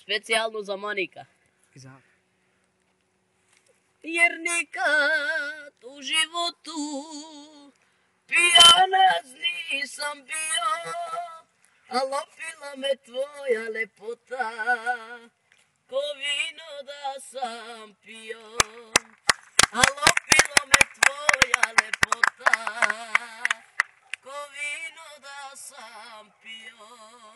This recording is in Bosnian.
specijalno za Monika. Jer nikad u životu pijanac nisam bio, a lopila me tvoja lepota, ko vino da sam pio. A lopila me tvoja lepota, ko vino da sam pio.